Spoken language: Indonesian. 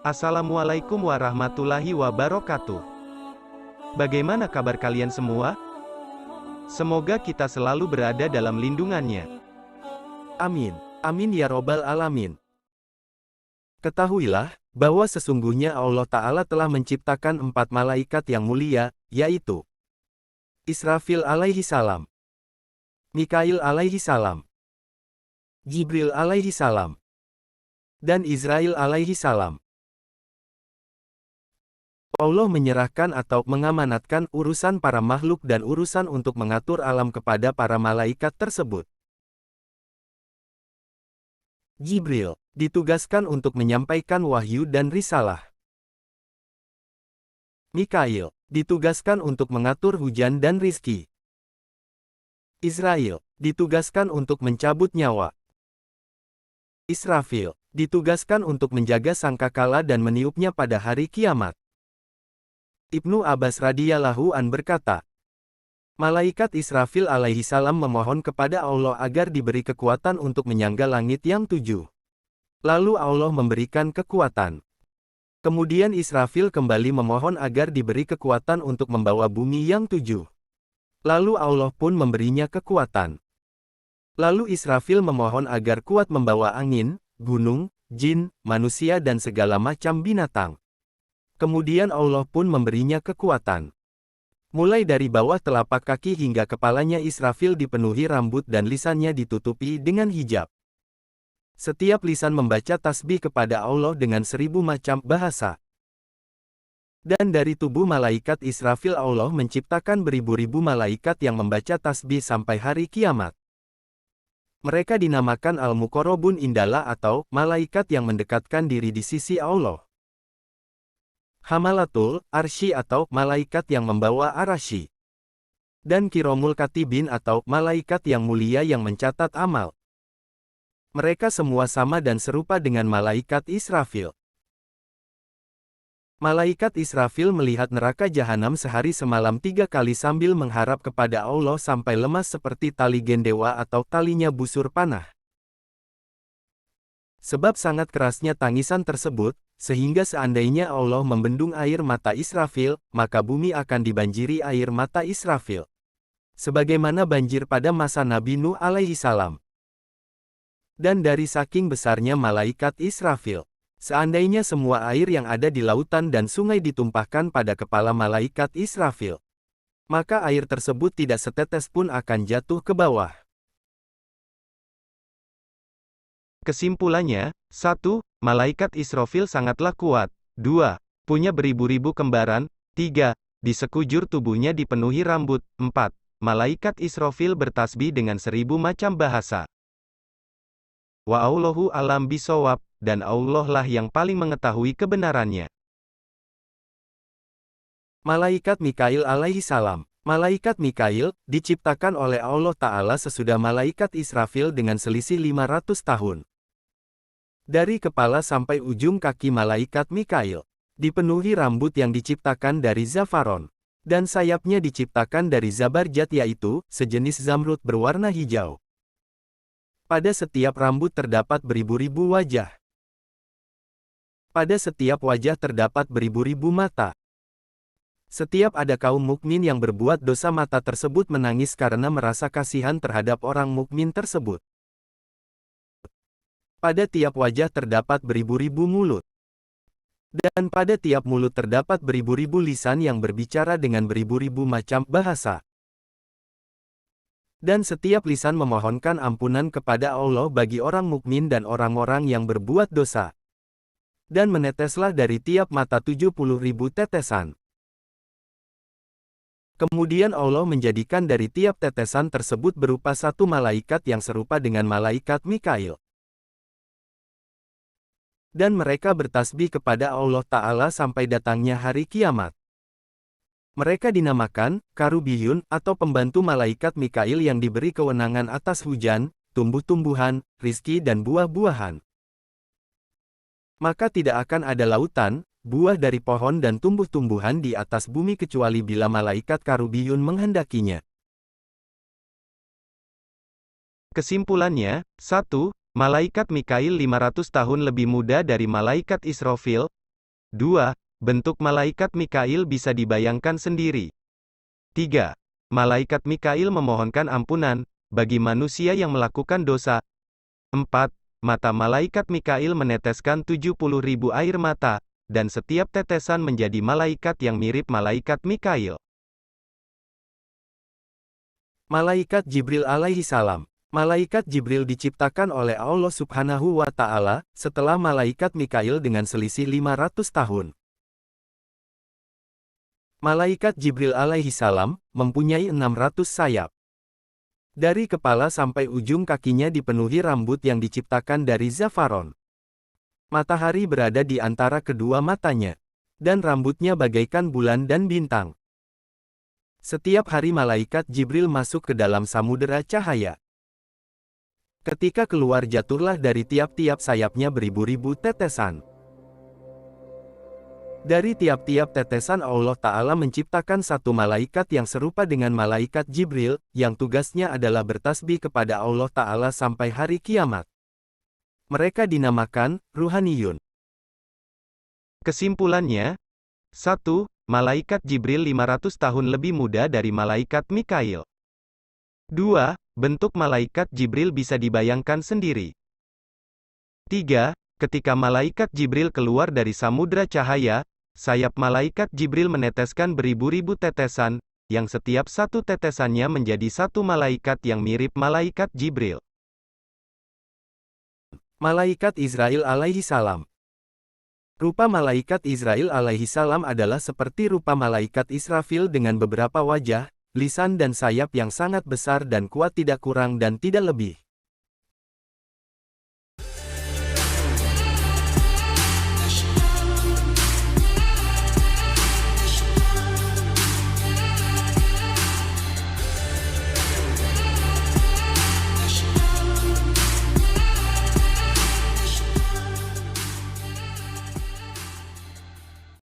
Assalamualaikum warahmatullahi wabarakatuh. Bagaimana kabar kalian semua? Semoga kita selalu berada dalam lindungannya. Amin. Amin ya robbal alamin. Ketahuilah, bahwa sesungguhnya Allah Ta'ala telah menciptakan 4 malaikat yang mulia, yaitu Israfil alaihi salam, Mikail alaihi salam, Jibril alaihi salam, dan Israel alaihi salam. Allah menyerahkan atau mengamanatkan urusan para makhluk dan urusan untuk mengatur alam kepada para malaikat tersebut. Jibril ditugaskan untuk menyampaikan wahyu dan risalah. Mikail ditugaskan untuk mengatur hujan dan rizki. Israel ditugaskan untuk mencabut nyawa. Israfil ditugaskan untuk menjaga sangkakala dan meniupnya pada hari kiamat. Ibnu Abbas radhiyallahu an berkata, Malaikat Israfil alaihi salam memohon kepada Allah agar diberi kekuatan untuk menyangga langit yang 7. Lalu Allah memberikan kekuatan. Kemudian Israfil kembali memohon agar diberi kekuatan untuk membawa bumi yang 7. Lalu Allah pun memberinya kekuatan. Lalu Israfil memohon agar kuat membawa angin, gunung, jin, manusia dan segala macam binatang. Kemudian Allah pun memberinya kekuatan. Mulai dari bawah telapak kaki hingga kepalanya Israfil dipenuhi rambut dan lisannya ditutupi dengan hijab. Setiap lisan membaca tasbih kepada Allah dengan 1000 macam bahasa. Dan dari tubuh malaikat Israfil Allah menciptakan beribu-ribu malaikat yang membaca tasbih sampai hari kiamat. Mereka dinamakan Al-Muqarrabun Indallah atau malaikat yang mendekatkan diri di sisi Allah. Hamalatul Arsy atau malaikat yang membawa arasy. Dan Kiromul Katibin atau malaikat yang mulia yang mencatat amal. Mereka semua sama dan serupa dengan malaikat Israfil. Malaikat Israfil melihat neraka jahanam sehari semalam 3 kali sambil mengharap kepada Allah sampai lemas seperti tali gendewa atau talinya busur panah. Sebab sangat kerasnya tangisan tersebut, sehingga seandainya Allah membendung air mata Israfil, maka bumi akan dibanjiri air mata Israfil. Sebagaimana banjir pada masa Nabi Nuh alaihi salam. Dan dari saking besarnya malaikat Israfil, seandainya semua air yang ada di lautan dan sungai ditumpahkan pada kepala malaikat Israfil, maka air tersebut tidak setetes pun akan jatuh ke bawah. Kesimpulannya, 1. Malaikat Israfil sangatlah kuat. 2. Punya beribu-ribu kembaran. 3. Di sekujur tubuhnya dipenuhi rambut. 4. Malaikat Israfil bertasbih dengan 1000 macam bahasa. Wa Allahu alam bisawab, dan Allah lah yang paling mengetahui kebenarannya. Malaikat Mikail alaihi salam. Malaikat Mikail diciptakan oleh Allah Ta'ala sesudah malaikat Israfil dengan selisih 500 tahun. Dari kepala sampai ujung kaki malaikat Mikail dipenuhi rambut yang diciptakan dari zafaron, dan sayapnya diciptakan dari zabarjat yaitu sejenis zamrud berwarna hijau. Pada setiap rambut terdapat beribu-ribu wajah. Pada setiap wajah terdapat beribu-ribu mata. Setiap ada kaum mukmin yang berbuat dosa, mata tersebut menangis karena merasa kasihan terhadap orang mukmin tersebut. Pada tiap wajah terdapat beribu-ribu mulut. Dan pada tiap mulut terdapat beribu-ribu lisan yang berbicara dengan beribu-ribu macam bahasa. Dan setiap lisan memohonkan ampunan kepada Allah bagi orang mukmin dan orang-orang yang berbuat dosa. Dan meneteslah dari tiap mata 70.000 tetesan. Kemudian Allah menjadikan dari tiap tetesan tersebut berupa satu malaikat yang serupa dengan malaikat Mikail. Dan mereka bertasbih kepada Allah Ta'ala sampai datangnya hari kiamat. Mereka dinamakan Karubiyun atau pembantu malaikat Mikail yang diberi kewenangan atas hujan, tumbuh-tumbuhan, rizki dan buah-buahan. Maka tidak akan ada lautan, buah dari pohon dan tumbuh-tumbuhan di atas bumi kecuali bila malaikat Karubiyun menghendakinya. Kesimpulannya, 1. Malaikat Mikail 500 tahun lebih muda dari malaikat Israfil. 2. Bentuk malaikat Mikail bisa dibayangkan sendiri. 3. Malaikat Mikail memohonkan ampunan bagi manusia yang melakukan dosa. 4. Mata malaikat Mikail meneteskan 70.000 air mata, dan setiap tetesan menjadi malaikat yang mirip malaikat Mikail. Malaikat Jibril alaihi salam. Malaikat Jibril diciptakan oleh Allah Subhanahu wa Ta'ala setelah malaikat Mikail dengan selisih 500 tahun. Malaikat Jibril alaihi salam mempunyai 600 sayap. Dari kepala sampai ujung kakinya dipenuhi rambut yang diciptakan dari zafaron. Matahari berada di antara kedua matanya, dan rambutnya bagaikan bulan dan bintang. Setiap hari malaikat Jibril masuk ke dalam samudera cahaya. Ketika keluar jatuhlah dari tiap-tiap sayapnya beribu-ribu tetesan. Dari tiap-tiap tetesan Allah Ta'ala menciptakan satu malaikat yang serupa dengan malaikat Jibril, yang tugasnya adalah bertasbih kepada Allah Ta'ala sampai hari kiamat. Mereka dinamakan ruhaniyun. Kesimpulannya, 1. Malaikat Jibril 500 tahun lebih muda dari malaikat Mikail. 2. Bentuk malaikat Jibril bisa dibayangkan sendiri. 3. Ketika malaikat Jibril keluar dari samudra cahaya, sayap malaikat Jibril meneteskan beribu-ribu tetesan, yang setiap satu tetesannya menjadi satu malaikat yang mirip malaikat Jibril. Malaikat Israel alaihi salam. Rupa malaikat Israel alaihi salam adalah seperti rupa malaikat Israfil dengan beberapa wajah, lisan dan sayap yang sangat besar dan kuat, tidak kurang dan tidak lebih.